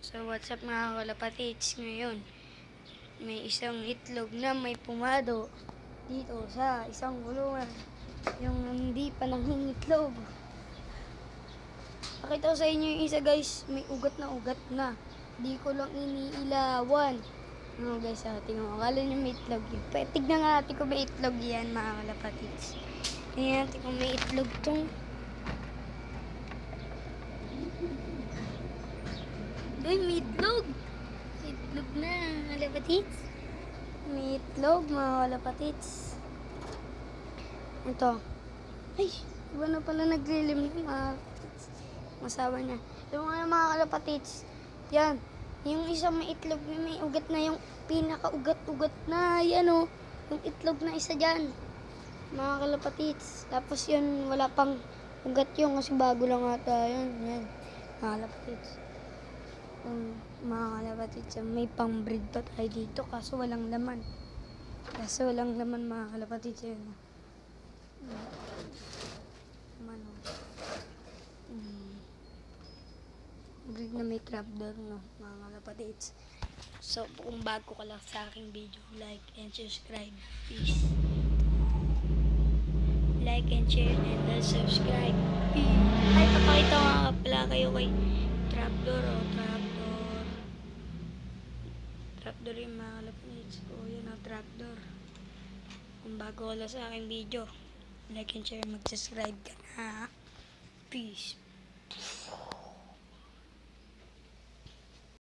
So what's up mga kalapatids, ngayon may isang itlog na may pumado dito sa isang kulungan, yung hindi pa nangingitlog. Pakita ko sa inyo yung isa guys, may ugat na, di ko lang iniilawan. Ano guys, tingnan mo, akala nyo may itlog yun. Tignan nga natin kung may itlog yan mga kalapatids. Tingnan natin kung may itlog tong uy, may itlog! Itlog na, kalapatids. May itlog, mga kalapatids. Ito. Ay, iba na pala naglilim ng mga masawa niya. Yung mga kalapatids, yan. Yung isang may itlog, may ugat na, yung pinaka-ugat-ugat na, yan o. Yung itlog na isa dyan, mga kalapatids. Tapos yun, wala pang ugat yun kasi bago lang ata yun. Yan, mga kalapatids. Mga kalapatids, may pang-breed pa tayo dito kaso walang laman. Mga kalapatids yun. Breed na may trapdoor, no, mga kalapatids. So, kung bago ka lang sa aking video, like and subscribe, please. Like and share and then subscribe. Ay, papakita ko nga pala kayo kay trapdoor o trapdoor yung mga kalapatids. O, yun o, trapdoor. Kung bago ka lang sa aking video, like and share, mag-subscribe ka na. Peace.